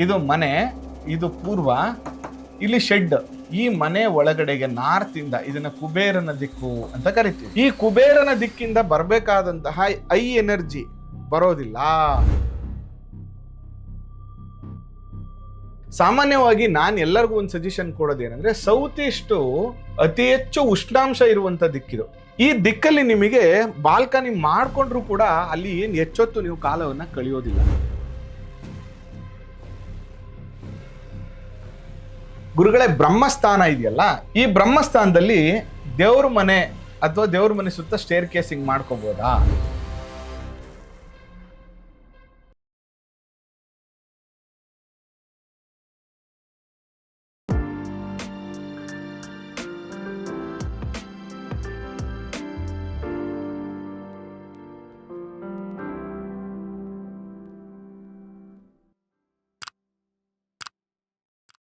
ಇದು ಮನೆ, ಇದು ಪೂರ್ವ, ಇಲ್ಲಿ ಶೆಡ್. ಈ ಮನೆ ಒಳಗಡೆಗೆ ನಾರ್ತ್ ಇಂದ ಇದನ್ನ ಕುಬೇರನ ದಿಕ್ಕು ಅಂತ ಕರಿತೀವಿ. ಈ ಕುಬೇರನ ದಿಕ್ಕಿಂದ ಬರಬೇಕಾದಂತಹ ಐ ಎನರ್ಜಿ ಬರೋದಿಲ್ಲ. ಸಾಮಾನ್ಯವಾಗಿ ನಾನು ಎಲ್ಲರಿಗೂ ಒಂದು ಸಜೆಷನ್ ಕೊಡೋದೇನೆಂದ್ರೆ, ಸೌತ್ ಈಸ್ಟ್ ಅತಿ ಹೆಚ್ಚು ಉಷ್ಣಾಂಶ ಇರುವಂತ ದಿಕ್ಕಿದು. ಈ ದಿಕ್ಕಲ್ಲಿ ನಿಮಗೆ ಬಾಲ್ಕನಿ ಮಾಡ್ಕೊಂಡ್ರು ಕೂಡ ಅಲ್ಲಿ ಏನ್ ಹೆಚ್ಚೊತ್ತು ನೀವು ಕಾಲವನ್ನ ಕಳೆಯೋದಿಲ್ಲ. ಗುರುಗಳೇ, ಬ್ರಹ್ಮಸ್ಥಾನ ಇದೆಯಲ್ಲ, ಈ ಬ್ರಹ್ಮಸ್ಥಾನದಲ್ಲಿ ದೇವ್ರ ಮನೆ ಅಥವಾ ದೇವ್ರ ಮನೆ ಸುತ್ತ ಸ್ಟೇರ್ ಕೇಸಿಂಗ್ ಮಾಡ್ಕೋಬಹುದಾ?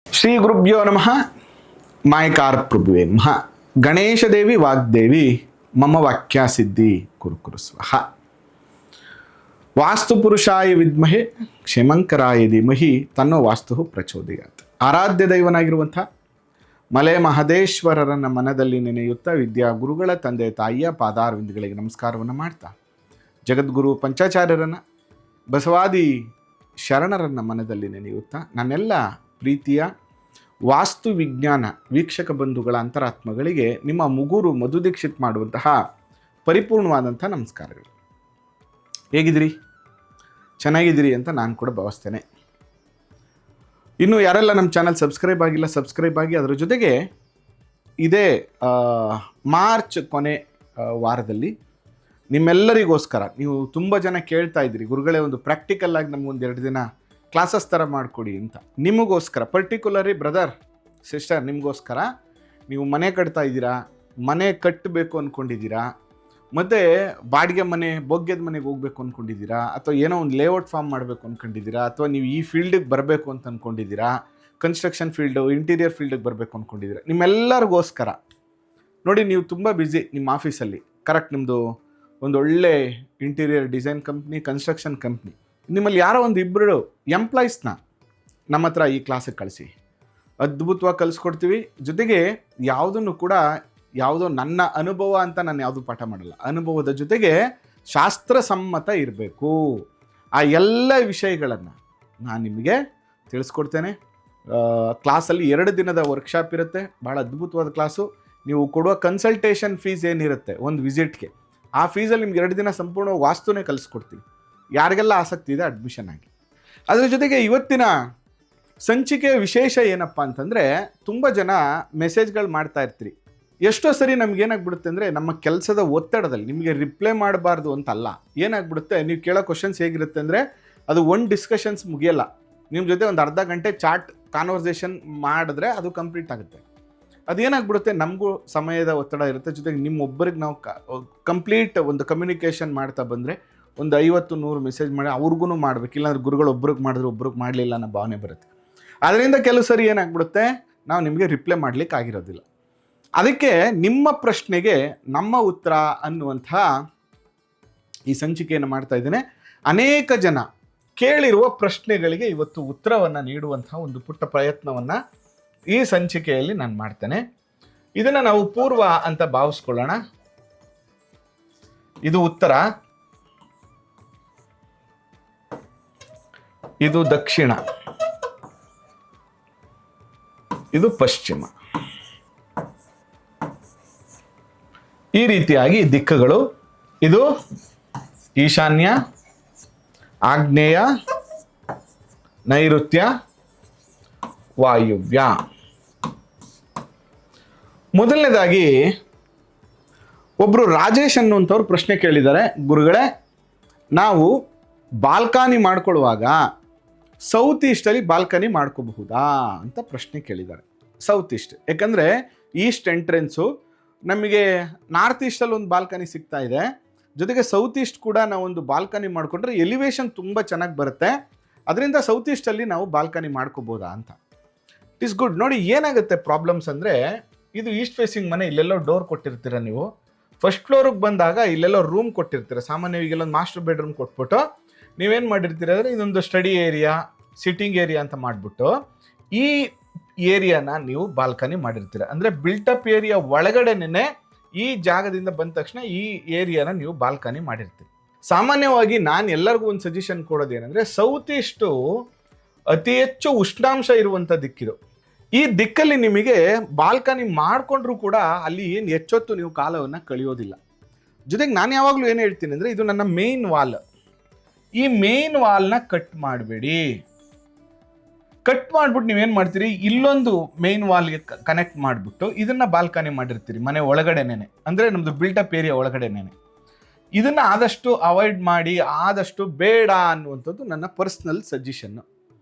ಶ್ರೀ ಗುರುಭ್ಯೋ ನಮಃ. ಮಾಯಕಾರ ಪ್ರಭುವೇ ನಮಃ. ಗಣೇಶ ದೇವಿ ವಾಗ್ದೇವಿ ಮಮ ವಾಕ್ಯ ಸಿದ್ಧಿ ಕುರು ಸ್ವಹ. ವಾಸ್ತು ಪುರುಷಾಯ ವಿದ್ಮಹೆ ಕ್ಷೇಮಂಕರಾಯ ಧೀಮಹಿ ತನ್ನೋ ವಾಸ್ತು ಪ್ರಚೋದಯಾತ್. ಆರಾಧ್ಯ ದೈವನಾಗಿರುವಂಥ ಮಲೆ ಮಹದೇಶ್ವರರನ್ನ ಮನದಲ್ಲಿ ನೆನೆಯುತ್ತಾ ವಿದ್ಯಾ ಗುರುಗಳ ತಂದೆ ತಾಯಿಯ ಪಾದಾರವಿಂದಗಳಿಗೆ ನಮಸ್ಕಾರವನ್ನು ಮಾಡ್ತಾ, ಜಗದ್ಗುರು ಪಂಚಾಚಾರ್ಯರನ್ನ ಬಸವಾದಿ ಶರಣರನ್ನ ಮನದಲ್ಲಿ ನೆನೆಯುತ್ತಾ, ನನ್ನೆಲ್ಲ ಪ್ರೀತಿಯ ವಾಸ್ತು ವಿಜ್ಞಾನ ವೀಕ್ಷಕ ಬಂಧುಗಳ ಅಂತರಾತ್ಮಗಳಿಗೆ ನಿಮ್ಮ ಮುಗುರು ಮಧು ದೀಕ್ಷಿತ್ ಮಾಡುವಂತಹ ಪರಿಪೂರ್ಣವಾದಂಥ ನಮಸ್ಕಾರಗಳು. ಹೇಗಿದ್ದೀರಿ? ಚೆನ್ನಾಗಿದ್ದೀರಿ ಅಂತ ನಾನು ಕೂಡ ಭಾವಿಸ್ತೇನೆ. ಇನ್ನು ಯಾರೆಲ್ಲ ನಮ್ಮ ಚಾನಲ್ ಸಬ್ಸ್ಕ್ರೈಬ್ ಆಗಿಲ್ಲ, ಸಬ್ಸ್ಕ್ರೈಬ್ ಆಗಿ. ಅದರ ಜೊತೆಗೆ ಇದೇ ಮಾರ್ಚ್ ಕೊನೆ ವಾರದಲ್ಲಿ ನಿಮ್ಮೆಲ್ಲರಿಗೋಸ್ಕರ, ನೀವು ತುಂಬ ಜನ ಕೇಳ್ತಾ ಇದ್ದೀರಿ, ಗುರುಗಳೇ ಒಂದು ಪ್ರಾಕ್ಟಿಕಲ್ ಆಗಿ ನಮಗೊಂದು 2 ದಿನ ಕ್ಲಾಸಸ್ ಥರ ಮಾಡಿಕೊಡಿ ಅಂತ. ನಿಮಗೋಸ್ಕರ ಪರ್ಟಿಕ್ಯುಲರಿ ಬ್ರದರ್ ಸಿಸ್ಟರ್, ನಿಮಗೋಸ್ಕರ, ನೀವು ಮನೆ ಕಟ್ತಾ ಇದ್ದೀರಾ, ಮನೆ ಕಟ್ಟಬೇಕು ಅಂದ್ಕೊಂಡಿದ್ದೀರಾ, ಮತ್ತು ಬಾಡಿಗೆ ಮನೆ ಬೋಗ್ಯದ ಮನೆಗೆ ಹೋಗ್ಬೇಕು ಅಂದ್ಕೊಂಡಿದ್ದೀರಾ, ಅಥವಾ ಏನೋ ಒಂದು ಲೇಔಟ್ ಫಾರ್ಮ್ ಮಾಡಬೇಕು ಅಂದ್ಕೊಂಡಿದ್ದೀರಾ, ಅಥವಾ ನೀವು ಈ ಫೀಲ್ಡಿಗೆ ಬರಬೇಕು ಅಂತ ಅಂದ್ಕೊಂಡಿದ್ದೀರಾ, ಕನ್ಸ್ಟ್ರಕ್ಷನ್ ಫೀಲ್ಡು, ಇಂಟೀರಿಯರ್ ಫೀಲ್ಡಿಗೆ ಬರಬೇಕು ಅಂದ್ಕೊಂಡಿದ್ದೀರಾ, ನಿಮ್ಮೆಲ್ಲರಿಗೋಸ್ಕರ ನೋಡಿ. ನೀವು ತುಂಬ ಬ್ಯುಸಿ ನಿಮ್ಮ ಆಫೀಸಲ್ಲಿ, ಕರೆಕ್ಟ್, ನಿಮ್ಮದು ಒಂದು ಒಳ್ಳೆ interior design company, construction company, ನಿಮ್ಮಲ್ಲಿ ಯಾರೋ ಒಂದು 2 ಎಂಪ್ಲಾಯೀಸ್ನ ನಮ್ಮ ಹತ್ರ ಈ ಕ್ಲಾಸಿಗೆ ಕಳಿಸಿ, ಅದ್ಭುತವಾಗಿ ಕಲಿಸ್ಕೊಡ್ತೀವಿ. ಜೊತೆಗೆ ಯಾವುದನ್ನು ಕೂಡ ಯಾವುದೋ ನನ್ನ ಅನುಭವ ಅಂತ ನಾನು ಯಾವುದು ಪಾಠ ಮಾಡಲ್ಲ, ಅನುಭವದ ಜೊತೆಗೆ ಶಾಸ್ತ್ರಸಮ್ಮತ ಇರಬೇಕು. ಆ ಎಲ್ಲ ವಿಷಯಗಳನ್ನು ನಾನು ನಿಮಗೆ ತಿಳಿಸ್ಕೊಡ್ತೇನೆ. ಕ್ಲಾಸಲ್ಲಿ 2 ದಿನದ ವರ್ಕ್ಶಾಪ್ ಇರುತ್ತೆ, ಭಾಳ ಅದ್ಭುತವಾದ ಕ್ಲಾಸು. ನೀವು ಕೊಡುವ ಕನ್ಸಲ್ಟೇಷನ್ ಫೀಸ್ ಏನಿರುತ್ತೆ ಒಂದು ವಿಸಿಟ್ಗೆ, ಆ ಫೀಸಲ್ಲಿ ನಿಮ್ಗೆ 2 ದಿನ ಸಂಪೂರ್ಣ ವಾಸ್ತುನೇ ಕಲಿಸ್ಕೊಡ್ತೀವಿ. ಯಾರಿಗೆಲ್ಲ ಆಸಕ್ತಿ ಇದೆ ಅಡ್ಮಿಷನ್ ಆಗಿ. ಅದರ ಜೊತೆಗೆ ಇವತ್ತಿನ ಸಂಚಿಕೆಯ ವಿಶೇಷ ಏನಪ್ಪ ಅಂತಂದರೆ, ತುಂಬ ಜನ ಮೆಸೇಜ್ಗಳು ಮಾಡ್ತಾ ಇರ್ತೀರಿ. ಎಷ್ಟೋ ಸರಿ ನಮಗೇನಾಗ್ಬಿಡುತ್ತೆ ಅಂದರೆ, ನಮ್ಮ ಕೆಲಸದ ಒತ್ತಡದಲ್ಲಿ ನಿಮಗೆ ರಿಪ್ಲೈ ಮಾಡಬಾರ್ದು ಅಂತಲ್ಲ, ಏನಾಗ್ಬಿಡುತ್ತೆ, ನೀವು ಕೇಳೋ ಕ್ವಶನ್ಸ್ ಹೇಗಿರುತ್ತೆ ಅಂದರೆ, ಅದು ಒಂದು ಡಿಸ್ಕಷನ್ಸ್ ಮುಗಿಯಲ್ಲ. ನಿಮ್ಮ ಜೊತೆ ಒಂದು ಅರ್ಧ ಗಂಟೆ ಚಾಟ್ ಕಾನ್ವರ್ಸೇಷನ್ ಮಾಡಿದ್ರೆ ಅದು ಕಂಪ್ಲೀಟ್ ಆಗುತ್ತೆ. ಅದೇನಾಗ್ಬಿಡುತ್ತೆ, ನಮಗೂ ಸಮಯದ ಒತ್ತಡ ಇರುತ್ತೆ, ಜೊತೆಗೆ ನಿಮ್ಮೊಬ್ಬರಿಗೆ ನಾವು ಕಂಪ್ಲೀಟ್ ಒಂದು ಕಮ್ಯುನಿಕೇಷನ್ ಮಾಡ್ತಾ ಬಂದರೆ ಒಂದು 50-100 ಮೆಸೇಜ್ ಮಾಡಿ ಅವ್ರಿಗೂ ಮಾಡಬೇಕು, ಇಲ್ಲಾಂದ್ರೆ ಗುರುಗಳು ಒಬ್ರಿಗೆ ಮಾಡಿದ್ರೆ ಒಬ್ರಿಗೆ ಮಾಡಲಿಲ್ಲ ಅನ್ನೋ ಭಾವನೆ ಬರುತ್ತೆ. ಅದರಿಂದ ಕೆಲವು ಸರಿ ಏನಾಗ್ಬಿಡುತ್ತೆ, ನಾವು ನಿಮಗೆ ರಿಪ್ಲೈ ಮಾಡಲಿಕ್ಕೆ ಆಗಿರೋದಿಲ್ಲ. ಅದಕ್ಕೆ ನಿಮ್ಮ ಪ್ರಶ್ನೆಗೆ ನಮ್ಮ ಉತ್ತರ ಅನ್ನುವಂಥ ಈ ಸಂಚಿಕೆಯನ್ನು ಮಾಡ್ತಾ ಇದ್ದೇನೆ. ಅನೇಕ ಜನ ಕೇಳಿರುವ ಪ್ರಶ್ನೆಗಳಿಗೆ ಇವತ್ತು ಉತ್ತರವನ್ನು ನೀಡುವಂಥ ಒಂದು ಪುಟ್ಟ ಪ್ರಯತ್ನವನ್ನು ಈ ಸಂಚಿಕೆಯಲ್ಲಿ ನಾನು ಮಾಡ್ತೇನೆ. ಇದನ್ನು ನಾವು ಪೂರ್ವ ಅಂತ ಭಾವಿಸ್ಕೊಳ್ಳೋಣ. ಇದು ಉತ್ತರ, ಇದು ದಕ್ಷಿಣ, ಇದು ಪಶ್ಚಿಮ. ಈ ರೀತಿಯಾಗಿ ದಿಕ್ಕುಗಳು. ಇದು ಈಶಾನ್ಯ, ಆಗ್ನೇಯ, ನೈಋತ್ಯ, ವಾಯುವ್ಯ. ಮೊದಲನೇದಾಗಿ ಒಬ್ಬರು ರಾಜೇಶ್ ಅನ್ನುವಂಥವ್ರು ಪ್ರಶ್ನೆ ಕೇಳಿದ್ದಾರೆ, ಗುರುಗಳೇ, ನಾವು ಬಾಲ್ಕನಿ ಮಾಡ್ಕೊಳ್ಳುವಾಗ ಸೌತ್ ಈಸ್ಟಲ್ಲಿ ಬಾಲ್ಕನಿ ಮಾಡ್ಕೋಬಹುದಾ ಅಂತ ಪ್ರಶ್ನೆ ಕೇಳಿದ್ದಾರೆ. ಸೌತ್ ಈಸ್ಟ್ ಯಾಕಂದರೆ ಈಸ್ಟ್ ಎಂಟ್ರೆನ್ಸು ನಮಗೆ ನಾರ್ತ್ ಈಸ್ಟಲ್ಲಿ ಒಂದು ಬಾಲ್ಕನಿ ಸಿಗ್ತಾ ಇದೆ, ಜೊತೆಗೆ ಸೌತ್ ಈಸ್ಟ್ ಕೂಡ ನಾವು ಒಂದು ಬಾಲ್ಕನಿ ಮಾಡಿಕೊಂಡ್ರೆ ಎಲಿವೇಶನ್ ತುಂಬ ಚೆನ್ನಾಗಿ ಬರುತ್ತೆ. ಅದರಿಂದ ಸೌತ್ ಈಸ್ಟಲ್ಲಿ ನಾವು ಬಾಲ್ಕನಿ ಮಾಡ್ಕೋಬೋದಾ ಅಂತ. It is good. ನೋಡಿ ಏನಾಗುತ್ತೆ ಪ್ರಾಬ್ಲಮ್ಸ್ ಅಂದರೆ, ಇದು ಈಸ್ಟ್ ಫೇಸಿಂಗ್ ಮನೆ, ಇಲ್ಲೆಲ್ಲೋ ಡೋರ್ ಕೊಟ್ಟಿರ್ತೀರ ನೀವು. ಫಸ್ಟ್ ಫ್ಲೋರಿಗೆ ಬಂದಾಗ ಇಲ್ಲೆಲ್ಲೋ ರೂಮ್ ಕೊಟ್ಟಿರ್ತೀರ. ಸಾಮಾನ್ಯವಾಗಿ ಇಲ್ಲೊಂದು ಮಾಸ್ಟರ್ ಬೆಡ್ರೂಮ್ ಕೊಟ್ಬಿಟ್ಟು ನೀವೇನು ಮಾಡಿರ್ತೀರ ಅಂದರೆ, ಇದೊಂದು ಸ್ಟಡಿ ಏರಿಯಾ, ಸಿಟ್ಟಿಂಗ್ ಏರಿಯಾ ಅಂತ ಮಾಡಿಬಿಟ್ಟು ಈ ಏರಿಯಾನ ನೀವು ಬಾಲ್ಕನಿ ಮಾಡಿರ್ತೀರ. ಅಂದರೆ ಬಿಲ್ಟಪ್ ಏರಿಯಾ ಒಳಗಡೆನೆ ಈ ಜಾಗದಿಂದ ಬಂದ ತಕ್ಷಣ ಈ ಏರಿಯಾನ ನೀವು ಬಾಲ್ಕನಿ ಮಾಡಿರ್ತೀರಿ. ಸಾಮಾನ್ಯವಾಗಿ ನಾನು ಎಲ್ಲರಿಗೂ ಒಂದು ಸಜೆಷನ್ ಕೊಡೋದೇನೆಂದರೆ, ಸೌತ್ ಈಸ್ಟು ಅತಿ ಹೆಚ್ಚು ಉಷ್ಣಾಂಶ ಇರುವಂಥ ದಿಕ್ಕಿದು. ಈ ದಿಕ್ಕಲ್ಲಿ ನಿಮಗೆ ಬಾಲ್ಕನಿ ಮಾಡಿಕೊಂಡ್ರೂ ಕೂಡ ಅಲ್ಲಿ ಏನು ಹೆಚ್ಚೊತ್ತು ನೀವು ಕಾಲವನ್ನು ಕಳೆಯೋದಿಲ್ಲ. ಜೊತೆಗೆ ನಾನು ಯಾವಾಗಲೂ ಏನು ಹೇಳ್ತೀನಿ ಅಂದರೆ, ಇದು ನನ್ನ ಮೇನ್ ವಾಲ್. ಈ ಮೇನ್ ವಾಲ್ನ ಕಟ್ ಮಾಡಬೇಡಿ. ಕಟ್ ಮಾಡಿಬಿಟ್ಟು ನೀವೇನು ಮಾಡ್ತೀರಿ, ಇಲ್ಲೊಂದು ಮೇನ್ ವಾಲ್ಗೆ ಕನೆಕ್ಟ್ ಮಾಡಿಬಿಟ್ಟು ಇದನ್ನು ಬಾಲ್ಕನಿ ಮಾಡಿರ್ತೀರಿ ಮನೆ ಒಳಗಡೆನೇ, ಅಂದರೆ ನಮ್ಮದು ಬಿಲ್ಟಪ್ ಏರಿಯಾ ಒಳಗಡೆನೇ. ಇದನ್ನು ಆದಷ್ಟು ಅವಾಯ್ಡ್ ಮಾಡಿ, ಆದಷ್ಟು ಬೇಡ ಅನ್ನುವಂಥದ್ದು ನನ್ನ ಪರ್ಸ್ನಲ್ ಸಜೆಷನ್ನು.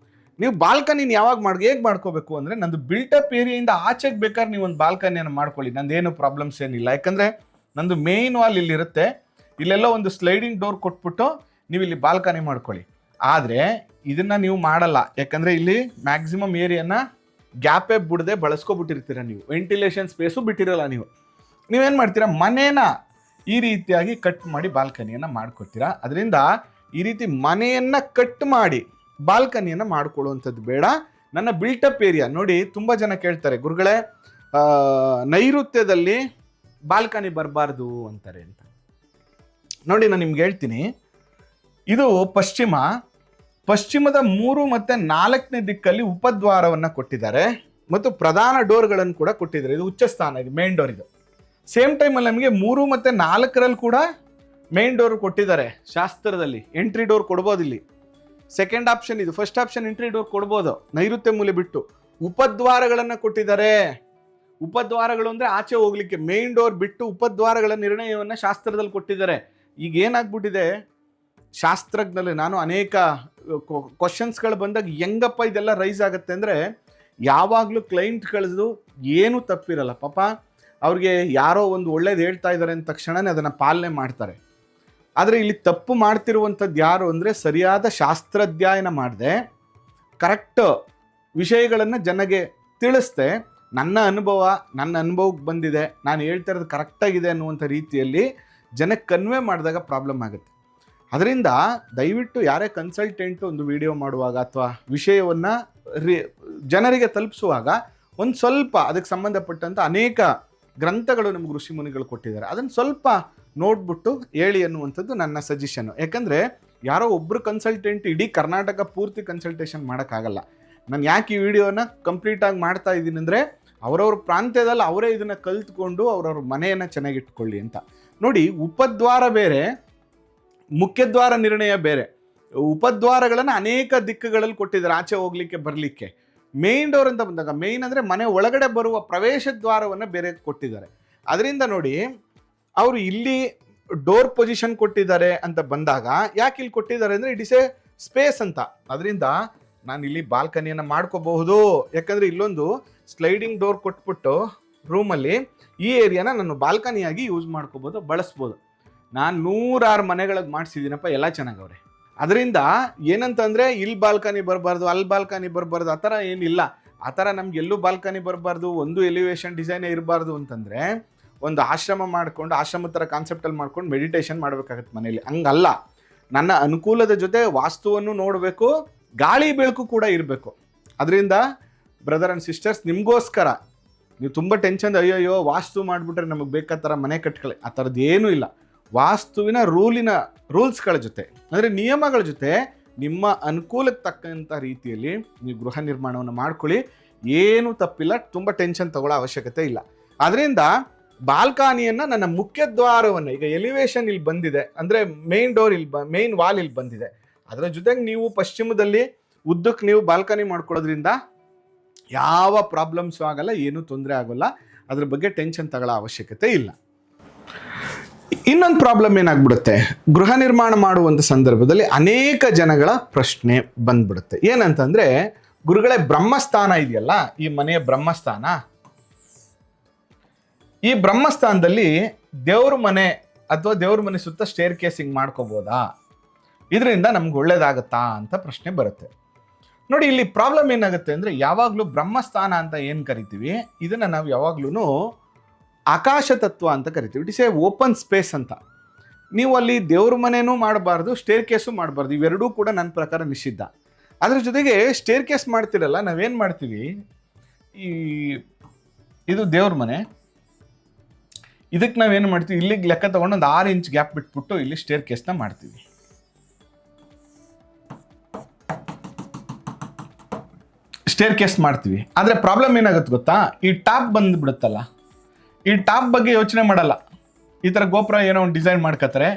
ನೀವು ಬಾಲ್ಕನಿನ ಯಾವಾಗ ಹೇಗೆ ಮಾಡ್ಕೋಬೇಕು ಅಂದರೆ, ನಂದು ಬಿಲ್ಟಪ್ ಏರಿಯಾಯಿಂದ ಆಚೆಗೆ ಬೇಕಾದ್ರೆ ನೀವು ಒಂದು ಬಾಲ್ಕನಿಯನ್ನು ಮಾಡ್ಕೊಳ್ಳಿ, ನಂದೇನು ಪ್ರಾಬ್ಲಮ್ಸ್ ಏನಿಲ್ಲ. ಯಾಕಂದರೆ ನಂದು ಮೇನ್ ವಾಲ್ ಇಲ್ಲಿರುತ್ತೆ, ಇಲ್ಲೆಲ್ಲ ಒಂದು ಸ್ಲೈಡಿಂಗ್ ಡೋರ್ ಕೊಟ್ಬಿಟ್ಟು ನೀವು ಇಲ್ಲಿ ಬಾಲ್ಕನಿ ಮಾಡ್ಕೊಳ್ಳಿ. ಆದರೆ ಇದನ್ನು ನೀವು ಮಾಡಲ್ಲ, ಯಾಕಂದರೆ ಇಲ್ಲಿ ಮ್ಯಾಕ್ಸಿಮಮ್ ಏರಿಯಾನ ಗ್ಯಾಪೇ ಬಿಡದೆ ಬಳಸ್ಕೊಬಿಟ್ಟಿರ್ತೀರ ನೀವು, ವೆಂಟಿಲೇಷನ್ ಸ್ಪೇಸು ಬಿಟ್ಟಿರಲ್ಲ. ನೀವೇನು ಮಾಡ್ತೀರಾ, ಮನೇನ ಈ ರೀತಿಯಾಗಿ ಕಟ್ ಮಾಡಿ ಬಾಲ್ಕನಿಯನ್ನು ಮಾಡ್ಕೊತೀರಾ. ಅದರಿಂದ ಈ ರೀತಿ ಮನೆಯನ್ನು ಕಟ್ ಮಾಡಿ ಬಾಲ್ಕನಿಯನ್ನು ಮಾಡ್ಕೊಳ್ಳುವಂಥದ್ದು ಬೇಡ. ನನ್ನ ಬಿಲ್ಟಪ್ ಏರಿಯಾ ನೋಡಿ, ತುಂಬ ಜನ ಕೇಳ್ತಾರೆ, ಗುರುಗಳೇ ನೈಋತ್ಯದಲ್ಲಿ ಬಾಲ್ಕನಿ ಬರಬಾರ್ದು ಅಂತಾರೆ ಅಂತ. ನೋಡಿ, ನಾನು ನಿಮ್ಗೆ ಹೇಳ್ತೀನಿ, ಇದು ಪಶ್ಚಿಮದ 3 ಮತ್ತು 4ನೇ ದಿಕ್ಕಲ್ಲಿ ಉಪದ್ವಾರವನ್ನು ಕೊಟ್ಟಿದ್ದಾರೆ ಮತ್ತು ಪ್ರಧಾನ ಡೋರ್ಗಳನ್ನು ಕೂಡ ಕೊಟ್ಟಿದ್ದಾರೆ. ಇದು ಉಚ್ಚ ಸ್ಥಾನ, ಇದು ಮೇನ್ ಡೋರ್. ಇದು ಸೇಮ್ ಟೈಮಲ್ಲಿ ನಮಗೆ 3 ಮತ್ತು 4ರಲ್ಲಿ ಕೂಡ ಮೇನ್ ಡೋರ್ ಕೊಟ್ಟಿದ್ದಾರೆ ಶಾಸ್ತ್ರದಲ್ಲಿ. ಎಂಟ್ರಿ ಡೋರ್ ಕೊಡ್ಬೋದು ಇಲ್ಲಿ, ಸೆಕೆಂಡ್ ಆಪ್ಷನ್ ಇದು. ಫಸ್ಟ್ ಆಪ್ಷನ್ ಎಂಟ್ರಿ ಡೋರ್ ಕೊಡ್ಬೋದು ನೈಋತ್ಯ ಮೂಲೆ ಬಿಟ್ಟು. ಉಪದ್ವಾರಗಳನ್ನು ಕೊಟ್ಟಿದ್ದಾರೆ. ಉಪದ್ವಾರಗಳು ಅಂದರೆ ಆಚೆ ಹೋಗ್ಲಿಕ್ಕೆ, ಮೇನ್ ಡೋರ್ ಬಿಟ್ಟು ಉಪದ್ವಾರಗಳ ನಿರ್ಣಯವನ್ನು ಶಾಸ್ತ್ರದಲ್ಲಿ ಕೊಟ್ಟಿದ್ದಾರೆ. ಈಗ ಏನಾಗ್ಬಿಟ್ಟಿದೆ, ಶಾಸ್ತ್ರಜ್ಞರಲ್ಲಿ ನಾನು ಅನೇಕ ಕ್ವಶನ್ಸ್ಗಳು ಬಂದಾಗ ಹೆಂಗಪ್ಪ ಇದೆಲ್ಲ ರೈಸ್ ಆಗುತ್ತೆ ಅಂದರೆ, ಯಾವಾಗಲೂ ಕ್ಲೈಂಟ್ಗಳದ್ದು ಏನೂ ತಪ್ಪಿರಲ್ಲ ಪಾಪ. ಅವ್ರಿಗೆ ಯಾರೋ ಒಂದು ಒಳ್ಳೇದು ಹೇಳ್ತಾ ಇದ್ದಾರೆ ಅಂದ ತಕ್ಷಣವೇ ಅದನ್ನು ಪಾಲನೆ ಮಾಡ್ತಾರೆ. ಆದರೆ ಇಲ್ಲಿ ತಪ್ಪು ಮಾಡ್ತಿರುವಂಥದ್ದು ಯಾರು ಅಂದರೆ, ಸರಿಯಾದ ಶಾಸ್ತ್ರಾಧ್ಯಯನ ಮಾಡದೆ ಕರೆಕ್ಟ್ ವಿಷಯಗಳನ್ನು ಜನಗೆ ತಿಳಿಸ್ದೆ, ನನ್ನ ಅನುಭವಕ್ಕೆ ಬಂದಿದೆ, ನಾನು ಹೇಳ್ತಾ ಇರೋದು ಕರೆಕ್ಟಾಗಿದೆ ಅನ್ನುವಂಥ ರೀತಿಯಲ್ಲಿ ಜನಕ್ಕೆ ಕನ್ವೆ ಮಾಡಿದಾಗ ಪ್ರಾಬ್ಲಮ್ ಆಗುತ್ತೆ. ಅದರಿಂದ ದಯವಿಟ್ಟು ಯಾರೇ ಕನ್ಸಲ್ಟೆಂಟು ಒಂದು ವಿಡಿಯೋ ಮಾಡುವಾಗ ಅಥವಾ ವಿಷಯವನ್ನು ಜನರಿಗೆ ತಲುಪಿಸುವಾಗ ಒಂದು ಸ್ವಲ್ಪ ಅದಕ್ಕೆ ಸಂಬಂಧಪಟ್ಟಂಥ ಅನೇಕ ಗ್ರಂಥಗಳು ನಮ್ಗೆ ಋಷಿ ಮುನಿಗಳು ಕೊಟ್ಟಿದ್ದಾರೆ, ಅದನ್ನು ಸ್ವಲ್ಪ ನೋಡ್ಬಿಟ್ಟು ಹೇಳಿ ಅನ್ನುವಂಥದ್ದು ನನ್ನ ಸಜೆಷನ್ನು. ಯಾಕಂದರೆ ಯಾರೋ ಒಬ್ಬರು ಕನ್ಸಲ್ಟೆಂಟ್ ಇಡೀ ಕರ್ನಾಟಕ ಪೂರ್ತಿ ಕನ್ಸಲ್ಟೇಷನ್ ಮಾಡೋಕ್ಕಾಗಲ್ಲ. ನಾನು ಯಾಕೆ ಈ ವಿಡಿಯೋನ ಕಂಪ್ಲೀಟಾಗಿ ಮಾಡ್ತಾ ಇದ್ದೀನಿ ಅಂದರೆ, ಅವರವ್ರ ಪ್ರಾಂತ್ಯದಲ್ಲಿ ಅವರೇ ಇದನ್ನು ಕಲ್ತ್ಕೊಂಡು ಅವರವ್ರ ಮನೆಯನ್ನು ಚೆನ್ನಾಗಿಟ್ಕೊಳ್ಳಿ ಅಂತ. ನೋಡಿ, ಉಪದ್ವಾರ ಬೇರೆ, ಮುಖ್ಯದ್ವಾರ ನಿರ್ಣಯ ಬೇರೆ. ಉಪದ್ವಾರಗಳನ್ನು ಅನೇಕ ದಿಕ್ಕುಗಳಲ್ಲಿ ಕೊಟ್ಟಿದ್ದಾರೆ ಆಚೆ ಹೋಗ್ಲಿಕ್ಕೆ ಬರಲಿಕ್ಕೆ. ಮೇನ್ ಡೋರ್ ಅಂತ ಬಂದಾಗ, ಮೇನ್ ಅಂದರೆ ಮನೆ ಒಳಗಡೆ ಬರುವ ಪ್ರವೇಶ ದ್ವಾರವನ್ನು ಬೇರೆ ಕೊಟ್ಟಿದ್ದಾರೆ. ಅದರಿಂದ ನೋಡಿ, ಅವರು ಇಲ್ಲಿ ಡೋರ್ ಪೊಸಿಷನ್ ಕೊಟ್ಟಿದ್ದಾರೆ ಅಂತ ಬಂದಾಗ, ಯಾಕೆ ಇಲ್ಲಿ ಕೊಟ್ಟಿದ್ದಾರೆ ಅಂದರೆ ಇಟ್ ಇಸ್ ಎ ಸ್ಪೇಸ್ ಅಂತ. ಅದರಿಂದ ನಾನು ಇಲ್ಲಿ ಬಾಲ್ಕನಿಯನ್ನು ಮಾಡ್ಕೋಬಹುದು, ಯಾಕಂದರೆ ಇಲ್ಲೊಂದು ಸ್ಲೈಡಿಂಗ್ ಡೋರ್ ಕೊಟ್ಬಿಟ್ಟು ರೂಮಲ್ಲಿ ಈ ಏರಿಯಾನ ನಾನು ಬಾಲ್ಕನಿಯಾಗಿ ಯೂಸ್ ಮಾಡ್ಕೋಬೋದು, ಬಳಸ್ಬೋದು. ನಾನು 100 ಮನೆಗಳಿಗೆ ಮಾಡಿಸಿದ್ದೀನಪ್ಪ, ಎಲ್ಲ ಚೆನ್ನಾಗವ್ರೆ. ಅದರಿಂದ ಏನಂತಂದರೆ, ಇಲ್ಲಿ ಬಾಲ್ಕನಿ ಬರಬಾರ್ದು, ಅಲ್ಲಿ ಬಾಲ್ಕನಿ ಬರಬಾರ್ದು ಆ ಥರ ಏನಿಲ್ಲ. ಆ ಥರ ನಮ್ಗೆ ಎಲ್ಲೂ ಬಾಲ್ಕನಿ ಬರಬಾರ್ದು, ಒಂದು ಎಲಿವೇಶನ್ ಡಿಸೈನೇ ಇರಬಾರ್ದು ಅಂತಂದರೆ ಒಂದು ಆಶ್ರಮ ಮಾಡ್ಕೊಂಡು, ಆಶ್ರಮ ಥರ ಕಾನ್ಸೆಪ್ಟಲ್ಲಿ ಮಾಡ್ಕೊಂಡು ಮೆಡಿಟೇಷನ್ ಮಾಡಬೇಕಾಗತ್ತೆ ಮನೇಲಿ. ಹಂಗಲ್ಲ, ನನ್ನ ಅನುಕೂಲದ ಜೊತೆ ವಾಸ್ತುವನ್ನು ನೋಡಬೇಕು, ಗಾಳಿ ಬೆಳಕು ಕೂಡ ಇರಬೇಕು. ಅದರಿಂದ ಬ್ರದರ್ ಆ್ಯಂಡ್ ಸಿಸ್ಟರ್ಸ್, ನಿಮಗೋಸ್ಕರ ನೀವು ತುಂಬ ಟೆನ್ಷನ್, ಅಯ್ಯೋ ವಾಸ್ತು ಮಾಡಿಬಿಟ್ರೆ ನಮಗೆ ಬೇಕಾದ ಥರ ಮನೆ ಕಟ್ಕೊಳ್ಳಿ, ಆ ಥರದ್ದು ಏನೂ ಇಲ್ಲ. ವಾಸ್ತುವಿನ ರೂಲ್ಸ್ಗಳ ಜೊತೆ, ಅಂದರೆ ನಿಯಮಗಳ ಜೊತೆ ನಿಮ್ಮ ಅನುಕೂಲಕ್ಕೆ ತಕ್ಕಂಥ ರೀತಿಯಲ್ಲಿ ನೀವು ಗೃಹ ನಿರ್ಮಾಣವನ್ನು ಮಾಡ್ಕೊಳ್ಳಿ, ಏನೂ ತಪ್ಪಿಲ್ಲ, ತುಂಬ ಟೆನ್ಷನ್ ತಗೊಳ್ಳೋ ಅವಶ್ಯಕತೆ ಇಲ್ಲ. ಅದರಿಂದ ಬಾಲ್ಕನಿಯನ್ನು ನನ್ನ ಮುಖ್ಯದ್ವಾರವನ್ನು, ಈಗ ಎಲಿವೇಶನ್ ಇಲ್ಲಿ ಬಂದಿದೆ ಅಂದರೆ ಮೇನ್ ಡೋರ್ ಮೇನ್ ವಾಲ್ ಇಲ್ಲಿ ಬಂದಿದೆ, ಅದರ ಜೊತೆಗೆ ನೀವು ಪಶ್ಚಿಮದಲ್ಲಿ ಉದ್ದಕ್ಕೆ ನೀವು ಬಾಲ್ಕನಿ ಮಾಡ್ಕೊಳ್ಳೋದ್ರಿಂದ ಯಾವ ಪ್ರಾಬ್ಲಮ್ಸು ಆಗಲ್ಲ, ಏನೂ ತೊಂದರೆ ಆಗೋಲ್ಲ. ಅದ್ರ ಬಗ್ಗೆ ಟೆನ್ಷನ್ ತಗೊಳ್ಳೋ ಅವಶ್ಯಕತೆ ಇಲ್ಲ. ಇನ್ನೊಂದು ಪ್ರಾಬ್ಲಮ್ ಏನಾಗ್ಬಿಡುತ್ತೆ, ಗೃಹ ನಿರ್ಮಾಣ ಮಾಡುವಂಥ ಸಂದರ್ಭದಲ್ಲಿ ಅನೇಕ ಜನಗಳ ಪ್ರಶ್ನೆ ಬಂದ್ಬಿಡುತ್ತೆ. ಏನಂತಂದರೆ, ಗುರುಗಳೇ ಬ್ರಹ್ಮಸ್ಥಾನ ಇದೆಯಲ್ಲ, ಈ ಮನೆಯ ಬ್ರಹ್ಮಸ್ಥಾನ, ಈ ಬ್ರಹ್ಮಸ್ಥಾನದಲ್ಲಿ ದೇವ್ರ ಮನೆ ಅಥವಾ ದೇವ್ರ ಮನೆ ಸುತ್ತ ಸ್ಟೇರ್ ಕೇಸಿಂಗ್ ಮಾಡ್ಕೋಬೋದಾ, ಇದರಿಂದ ನಮ್ಗೆ ಒಳ್ಳೇದಾಗತ್ತಾ ಅಂತ ಪ್ರಶ್ನೆ ಬರುತ್ತೆ. ನೋಡಿ, ಇಲ್ಲಿ ಪ್ರಾಬ್ಲಮ್ ಏನಾಗುತ್ತೆ ಅಂದರೆ, ಯಾವಾಗಲೂ ಬ್ರಹ್ಮಸ್ಥಾನ ಅಂತ ಏನು ಕರಿತೀವಿ, ಇದನ್ನು ನಾವು ಯಾವಾಗ್ಲೂ ಆಕಾಶ ತತ್ವ ಅಂತ ಕರಿತೀವಿ. It is A open space ಅಂತ. ನೀವು ಅಲ್ಲಿ ದೇವ್ರ ಮನೆಯೂ ಮಾಡಬಾರ್ದು, ಸ್ಟೇರ್ ಕೇಸು ಮಾಡಬಾರ್ದು, ಇವೆರಡೂ ಕೂಡ ನನ್ನ ಪ್ರಕಾರ ನಿಷಿದ್ಧ. ಅದ್ರ ಜೊತೆಗೆ ಸ್ಟೇರ್ ಕೇಸ್ ಮಾಡ್ತಿರಲ್ಲ, ನಾವೇನು ಮಾಡ್ತೀವಿ, ಈ ಇದು ದೇವ್ರ ಮನೆ, ಇದಕ್ಕೆ ನಾವೇನು ಮಾಡ್ತೀವಿ, ಇಲ್ಲಿಗೆ ಲೆಕ್ಕ ತಗೊಂಡು ಒಂದು 6 ಇಂಚ್ ಗ್ಯಾಪ್ ಬಿಟ್ಬಿಟ್ಟು ಇಲ್ಲಿ ಸ್ಟೇರ್ ಕೇಸ್ನ ಮಾಡ್ತೀವಿ. ಸ್ಟೇರ್ ಕೇಸ್ ಮಾಡ್ತೀವಿ. ಆದರೆ ಪ್ರಾಬ್ಲಮ್ ಏನಾಗುತ್ತೆ ಗೊತ್ತಾ, ಈ ಟಾಪ್ ಬಂದುಬಿಡುತ್ತಲ್ಲ, ಈ ಟಾಪ್ ಬಗ್ಗೆ ಯೋಚನೆ ಮಾಡಲ್ಲ. ಈ ಥರ ಗೋಪುರ ಏನೋ ಒಂದು ಡಿಸೈನ್ ಮಾಡ್ಕೋತಾರೆ,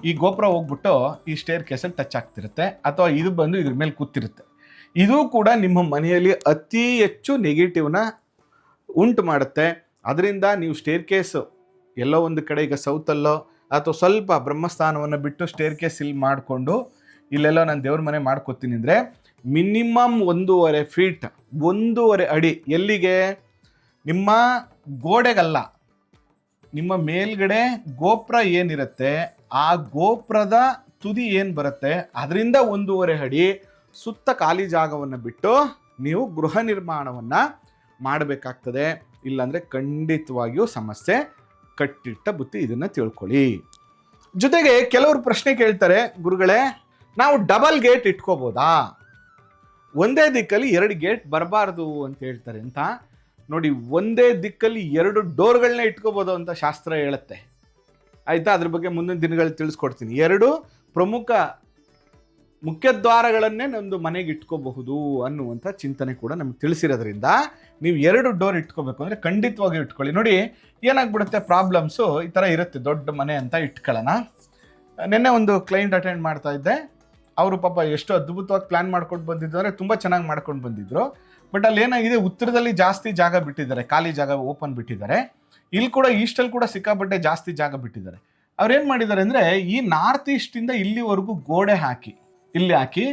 ಈ ಗೋಪುರ ಹೋಗ್ಬಿಟ್ಟು ಈ ಸ್ಟೇರ್ ಕೇಸಲ್ಲಿ ಟಚ್ ಆಗ್ತಿರುತ್ತೆ, ಅಥವಾ ಇದು ಬಂದು ಇದ್ರ ಮೇಲೆ ಕೂತಿರುತ್ತೆ. ಇದು ಕೂಡ ನಿಮ್ಮ ಮನೆಯಲ್ಲಿ ಅತಿ ಹೆಚ್ಚು ನೆಗೆಟಿವ್ನ ಉಂಟು ಮಾಡುತ್ತೆ. ಅದರಿಂದ ನೀವು ಸ್ಟೇರ್ ಕೇಸು ಎಲ್ಲೋ ಒಂದು ಕಡೆ, ಈಗ ಸೌತಲ್ಲೋ ಅಥವಾ ಸ್ವಲ್ಪ ಬ್ರಹ್ಮಸ್ಥಾನವನ್ನು ಬಿಟ್ಟು ಸ್ಟೇರ್ ಕೇಸ್ ಇಲ್ಲಿ ಮಾಡಿಕೊಂಡು ಇಲ್ಲೆಲ್ಲೋ ನಾನು ದೇವ್ರ ಮನೆ ಮಾಡ್ಕೊತೀನಿ ಅಂದರೆ ಮಿನಿಮಮ್ 1.5 ಫೀಟ್, 1.5 ಅಡಿ, ಎಲ್ಲಿಗೆ, ನಿಮ್ಮ ಗೋಡೆಗಲ್ಲ, ನಿಮ್ಮ ಮೇಲ್ಗಡೆ ಗೋಪುರ ಏನಿರುತ್ತೆ ಆ ಗೋಪುರದ ತುದಿ ಏನು ಬರುತ್ತೆ ಅದರಿಂದ 1.5 ಅಡಿ ಸುತ್ತ ಖಾಲಿ ಜಾಗವನ್ನು ಬಿಟ್ಟು ನೀವು ಗೃಹ ನಿರ್ಮಾಣವನ್ನು ಮಾಡಬೇಕಾಗ್ತದೆ. ಇಲ್ಲಾಂದರೆ ಖಂಡಿತವಾಗಿಯೂ ಸಮಸ್ಯೆ ಕಟ್ಟಿಟ್ಟ ಬುತ್ತಿ, ಇದನ್ನು ತಿಳ್ಕೊಳ್ಳಿ. ಜೊತೆಗೆ ಕೆಲವರು ಪ್ರಶ್ನೆ ಕೇಳ್ತಾರೆ, ಗುರುಗಳೇ ನಾವು ಡಬಲ್ ಗೇಟ್ ಇಟ್ಕೋಬೋದಾ, ಒಂದೇ ದಿಕ್ಕಲ್ಲಿ 2 ಗೇಟ್ ಬರಬಾರ್ದು ಅಂತ ಹೇಳ್ತಾರೆ ಅಂತ. ನೋಡಿ, ಒಂದೇ ದಿಕ್ಕಲ್ಲಿ 2 ಡೋರ್ಗಳನ್ನ ಇಟ್ಕೋಬೋದು ಅಂತ ಶಾಸ್ತ್ರ ಹೇಳುತ್ತೆ, ಆಯಿತಾ? ಅದ್ರ ಬಗ್ಗೆ ಮುಂದಿನ ದಿನಗಳಲ್ಲಿ ತಿಳಿಸ್ಕೊಡ್ತೀನಿ. 2 ಪ್ರಮುಖ ಮುಖ್ಯದ್ವಾರಗಳನ್ನೇ ನಮ್ಮದು ಮನೆಗೆ ಇಟ್ಕೋಬಹುದು ಅನ್ನುವಂಥ ಚಿಂತನೆ ಕೂಡ ನಮ್ಗೆ ತಿಳಿಸಿರೋದ್ರಿಂದ ನೀವು 2 ಡೋರ್ ಇಟ್ಕೋಬೇಕು ಅಂದರೆ ಖಂಡಿತವಾಗಿ ಇಟ್ಕೊಳ್ಳಿ. ನೋಡಿ ಏನಾಗ್ಬಿಡುತ್ತೆ, ಪ್ರಾಬ್ಲಮ್ಸು ಈ ಥರ ಇರುತ್ತೆ. ದೊಡ್ಡ ಮನೆ ಅಂತ ಇಟ್ಕೊಳ್ಳೋಣ. ನಿನ್ನೆ ಒಂದು ಕ್ಲೈಂಟ್ ಅಟೆಂಡ್ ಮಾಡ್ತಾ ಇದ್ದೆ. ಅವರು ಪಾಪ ಎಷ್ಟು ಅದ್ಭುತವಾಗಿ ಪ್ಲ್ಯಾನ್ ಮಾಡ್ಕೊಂಡು ಬಂದಿದ್ದು ಅಂದರೆ ತುಂಬ ಚೆನ್ನಾಗಿ ಮಾಡ್ಕೊಂಡು ಬಂದಿದ್ರು. ಬಟ್ ಅಲ್ಲಿ ಏನಾಗಿದೆ, ಉತ್ತರದಲ್ಲಿ ಜಾಸ್ತಿ ಜಾಗ ಬಿಟ್ಟಿದ್ದಾರೆ, ಖಾಲಿ ಜಾಗ ಓಪನ್ ಬಿಟ್ಟಿದ್ದಾರೆ. ಇಲ್ಲಿ ಕೂಡ ಈಸ್ಟಲ್ಲಿ ಕೂಡ ಸಿಕ್ಕಾಪಟ್ಟೆ ಜಾಸ್ತಿ ಜಾಗ ಬಿಟ್ಟಿದ್ದಾರೆ. ಅವ್ರೇನು ಮಾಡಿದ್ದಾರೆ ಅಂದರೆ, ಈ ನಾರ್ತ್ ಈಸ್ಟಿಂದ ಇಲ್ಲಿವರೆಗೂ ಗೋಡೆ ಹಾಕಿ, ಇಲ್ಲಿ ಹಾಕಿ,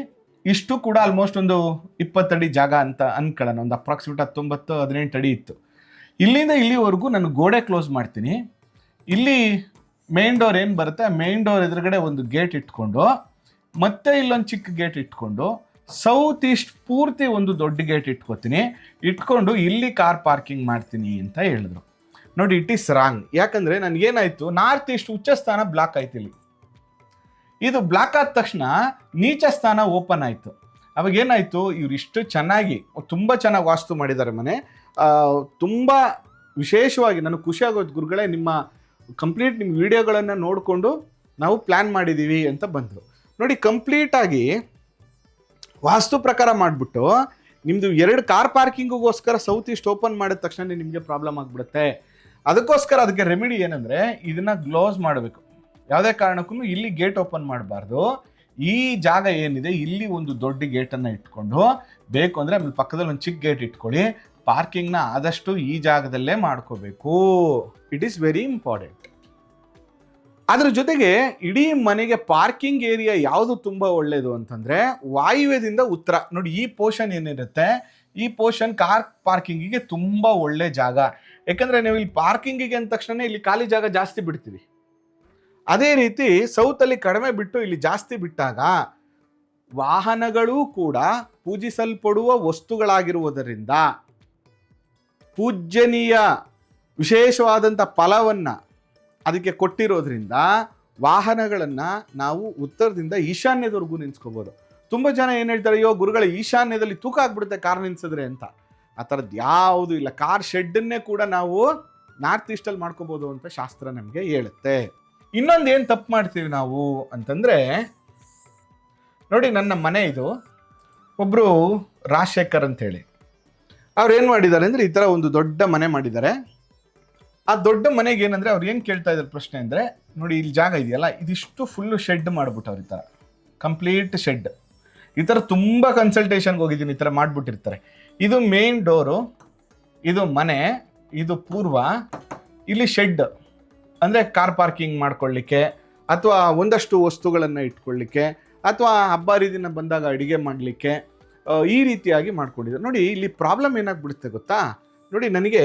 ಇಷ್ಟು ಕೂಡ ಆಲ್ಮೋಸ್ಟ್ ಒಂದು 20 ಅಡಿ ಜಾಗ ಅಂತ ಅನ್ಕೊಳ್ಳೋಣ, ಒಂದು ಅಪ್ರಾಕ್ಸಿಮೇಟ್ 19-18 ಅಡಿ ಇತ್ತು. ಇಲ್ಲಿಂದ ಇಲ್ಲಿವರೆಗೂ ನಾನು ಗೋಡೆ ಕ್ಲೋಸ್ ಮಾಡ್ತೀನಿ. ಇಲ್ಲಿ ಮೇನ್ ಡೋರ್ ಏನು ಬರುತ್ತೆ, ಆ ಮೇನ್ ಡೋರ್ ಎದುರುಗಡೆ ಒಂದು ಗೇಟ್ ಇಟ್ಕೊಂಡು, ಮತ್ತೆ ಇಲ್ಲೊಂದು ಚಿಕ್ಕ ಗೇಟ್ ಇಟ್ಕೊಂಡು, ಸೌತ್ ಈಸ್ಟ್ ಪೂರ್ತಿ ಒಂದು ದೊಡ್ಡ ಗೇಟ್ ಇಟ್ಕೊಂಡು ಇಲ್ಲಿ ಕಾರ್ ಪಾರ್ಕಿಂಗ್ ಮಾಡ್ತೀನಿ ಅಂತ ಹೇಳಿದ್ರು. ನೋಡಿ, ಇಟ್ ಈಸ್ ರಾಂಗ್. ಯಾಕಂದರೆ ನನಗೇನಾಯಿತು, ನಾರ್ತ್ ಈಸ್ಟ್ ಉಚ್ಚ ಸ್ಥಾನ ಬ್ಲಾಕ್ ಆಯ್ತು. ಇಲ್ಲಿ ಇದು ಬ್ಲಾಕ್ ಆದ ತಕ್ಷಣ ನೀಚ ಸ್ಥಾನ ಓಪನ್ ಆಯಿತು. ಅವಾಗ ಏನಾಯಿತು, ಇವ್ರು ಇಷ್ಟು ಚೆನ್ನಾಗಿ, ತುಂಬ ಚೆನ್ನಾಗಿ ವಾಸ್ತು ಮಾಡಿದ್ದಾರೆ ಮನೆ. ತುಂಬ ವಿಶೇಷವಾಗಿ ನನಗೆ ಖುಷಿ ಆಗೋದು, ಗುರುಗಳೇ ನಿಮ್ಮ ಕಂಪ್ಲೀಟ್ ನಿಮ್ಮ ವಿಡಿಯೋಗಳನ್ನು ನೋಡಿಕೊಂಡು ನಾವು ಪ್ಲ್ಯಾನ್ ಮಾಡಿದ್ದೀವಿ ಅಂತ ಬಂದರು. ನೋಡಿ, ಕಂಪ್ಲೀಟಾಗಿ ವಾಸ್ತು ಪ್ರಕಾರ ಮಾಡಿಬಿಟ್ಟು ನಿಮ್ಮದು 2 ಕಾರ್ ಪಾರ್ಕಿಂಗಿಗೋಸ್ಕರ ಸೌತ್ ಈಸ್ಟ್ ಓಪನ್ ಮಾಡಿದ ತಕ್ಷಣ ನಿಮಗೆ ಪ್ರಾಬ್ಲಮ್ ಆಗಿಬಿಡುತ್ತೆ. ಅದಕ್ಕೋಸ್ಕರ ಅದಕ್ಕೆ ರೆಮಿಡಿ ಏನಂದರೆ, ಇದನ್ನು ಕ್ಲೋಸ್ ಮಾಡಬೇಕು. ಯಾವುದೇ ಕಾರಣಕ್ಕೂ ಇಲ್ಲಿ ಗೇಟ್ ಓಪನ್ ಮಾಡಬಾರ್ದು. ಈ ಜಾಗ ಏನಿದೆ ಇಲ್ಲಿ ಒಂದು ದೊಡ್ಡ ಗೇಟನ್ನು ಇಟ್ಕೊಂಡು, ಬೇಕು ಅಂದರೆ ಆಮೇಲೆ ಪಕ್ಕದಲ್ಲಿ ಒಂದು ಚಿಕ್ಕ ಗೇಟ್ ಇಟ್ಕೊಳ್ಳಿ. ಪಾರ್ಕಿಂಗ್ನ ಆದಷ್ಟು ಈ ಜಾಗದಲ್ಲೇ ಮಾಡ್ಕೋಬೇಕು. It is very important. ಅದ್ರ ಜೊತೆಗೆ ಇಡೀ ಮನೆಗೆ ಪಾರ್ಕಿಂಗ್ ಏರಿಯಾ ಯಾವುದು ತುಂಬ ಒಳ್ಳೆಯದು ಅಂತಂದರೆ, ವಾಯುವ್ಯದಿಂದ ಉತ್ತರ. ನೋಡಿ, ಈ ಪೋರ್ಷನ್ ಏನಿರುತ್ತೆ, ಈ ಪೋರ್ಷನ್ ಕಾರ್ ಪಾರ್ಕಿಂಗಿಗೆ ತುಂಬ ಒಳ್ಳೆ ಜಾಗ. ಯಾಕಂದರೆ ನೀವು ಇಲ್ಲಿ ಪಾರ್ಕಿಂಗಿಗೆ ಅಂದ ತಕ್ಷಣ ಇಲ್ಲಿ ಖಾಲಿ ಜಾಗ ಜಾಸ್ತಿ ಬಿಡ್ತೀವಿ. ಅದೇ ರೀತಿ ಸೌತಲ್ಲಿ ಕಡಿಮೆ ಬಿಟ್ಟು ಇಲ್ಲಿ ಜಾಸ್ತಿ ಬಿಟ್ಟಾಗ ವಾಹನಗಳೂ ಕೂಡ ಪೂಜಿಸಲ್ಪಡುವ ವಸ್ತುಗಳಾಗಿರುವುದರಿಂದ, ಪೂಜ್ಯನೀಯ ವಿಶೇಷವಾದಂಥ ಫಲವನ್ನು ಅದಕ್ಕೆ ಕೊಟ್ಟಿರೋದ್ರಿಂದ ವಾಹನಗಳನ್ನು ನಾವು ಉತ್ತರದಿಂದ ಈಶಾನ್ಯದವರೆಗೂ ನಿಲ್ಸ್ಕೋಬೋದು. ತುಂಬ ಜನ ಏನು ಹೇಳ್ತಾರೆ, ಅಯ್ಯೋ ಗುರುಗಳ ಈಶಾನ್ಯದಲ್ಲಿ ತೂಕ ಆಗ್ಬಿಡುತ್ತೆ ಕಾರ್ ನಿಲ್ಸಿದ್ರೆ ಅಂತ. ಆ ಥರದ್ದು ಯಾವುದೂ ಇಲ್ಲ. ಕಾರ್ ಶೆಡ್ಡನ್ನೇ ಕೂಡ ನಾವು ನಾರ್ತ್ ಈಸ್ಟಲ್ಲಿ ಮಾಡ್ಕೋಬೋದು ಅಂತ ಶಾಸ್ತ್ರ ನಮಗೆ ಹೇಳುತ್ತೆ. ಇನ್ನೊಂದು ಏನು ತಪ್ಪು ಮಾಡ್ತೀವಿ ನಾವು ಅಂತಂದರೆ, ನೋಡಿ ನನ್ನ ಮನೆ ಇದು, ಒಬ್ಬರು ರಾಜಶೇಖರ್ ಅಂತೇಳಿ ಅವ್ರು ಏನು ಮಾಡಿದ್ದಾರೆ ಅಂದರೆ, ಈ ಥರ ಒಂದು ದೊಡ್ಡ ಮನೆ ಮಾಡಿದ್ದಾರೆ. ಆ ದೊಡ್ಡ ಮನೆಗೆ ಏನಂದರೆ ಅವ್ರು ಏನು ಕೇಳ್ತಾ ಇದ್ದಾರೆ ಪ್ರಶ್ನೆ ಅಂದರೆ, ನೋಡಿ ಇಲ್ಲಿ ಜಾಗ ಇದೆಯಲ್ಲ, ಇದಿಷ್ಟು ಫುಲ್ಲು ಶೆಡ್ ಮಾಡಿಬಿಟ್ಟವ್ರು. ಈ ಥರ ಕಂಪ್ಲೀಟ್ ಶೆಡ್. ಈ ಥರ ತುಂಬ ಕನ್ಸಲ್ಟೇಷನ್ಗೆ ಹೋಗಿದ್ದೀನಿ, ಈ ಥರ ಮಾಡಿಬಿಟ್ಟಿರ್ತಾರೆ. ಇದು ಮೇನ್ ಡೋರು, ಇದು ಮನೆ, ಇದು ಪೂರ್ವ, ಇಲ್ಲಿ ಶೆಡ್ ಅಂದರೆ ಕಾರ್ ಪಾರ್ಕಿಂಗ್ ಮಾಡ್ಕೊಳ್ಳಿಕ್ಕೆ, ಅಥವಾ ಒಂದಷ್ಟು ವಸ್ತುಗಳನ್ನು ಇಟ್ಕೊಳ್ಳಿಕ್ಕೆ, ಅಥವಾ ಹಬ್ಬ ಹರಿದಿನ ಬಂದಾಗ ಅಡುಗೆ ಮಾಡಲಿಕ್ಕೆ, ಈ ರೀತಿಯಾಗಿ ಮಾಡ್ಕೊಂಡಿದ್ದಾರೆ. ನೋಡಿ, ಇಲ್ಲಿ ಪ್ರಾಬ್ಲಮ್ ಏನಾಗ್ಬಿಡುತ್ತೆ ಗೊತ್ತಾ, ನೋಡಿ ನನಗೆ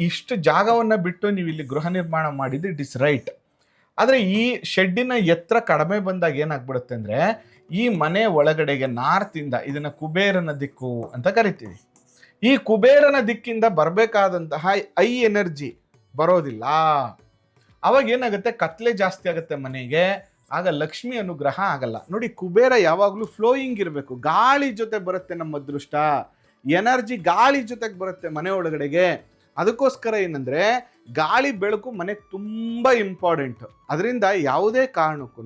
ಇಷ್ಟು ಜಾಗವನ್ನು ಬಿಟ್ಟು ನೀವು ಇಲ್ಲಿ ಗೃಹ ನಿರ್ಮಾಣ ಮಾಡಿದ್ದು ಇಟ್ ಇಸ್ ರೈಟ್. ಆದರೆ ಈ ಶೆಡ್ಡಿನ ಎತ್ತರ ಕಡಿಮೆ ಬಂದಾಗ ಏನಾಗ್ಬಿಡುತ್ತೆ ಅಂದರೆ, ಈ ಮನೆ ಒಳಗಡೆಗೆ ನಾರ್ತಿಂದ, ಇದನ್ನು ಕುಬೇರನ ದಿಕ್ಕು ಅಂತ ಕರಿತೀವಿ, ಈ ಕುಬೇರನ ದಿಕ್ಕಿಂದ ಬರಬೇಕಾದಂತಹ ಐ ಎನರ್ಜಿ ಬರೋದಿಲ್ಲ. ಅವಾಗ ಏನಾಗುತ್ತೆ, ಕತ್ಲೆ ಜಾಸ್ತಿ ಆಗುತ್ತೆ ಮನೆಗೆ, ಆಗ ಲಕ್ಷ್ಮಿ ಅನುಗ್ರಹ ಆಗಲ್ಲ. ನೋಡಿ, ಕುಬೇರ ಯಾವಾಗಲೂ ಫ್ಲೋಯಿಂಗ್ ಇರಬೇಕು. ಗಾಳಿ ಜೊತೆ ಬರುತ್ತೆ ನಮ್ಮ ಅದೃಷ್ಟ, ಎನರ್ಜಿ ಗಾಳಿ ಜೊತೆಗೆ ಬರುತ್ತೆ ಮನೆ ಒಳಗಡೆಗೆ. ಅದಕ್ಕೋಸ್ಕರ ಏನಂದರೆ ಗಾಳಿ ಬೆಳಕು ಮನೆಗೆ ತುಂಬ ಇಂಪಾರ್ಟೆಂಟ್. ಅದರಿಂದ ಯಾವುದೇ ಕಾರಣಕ್ಕೂ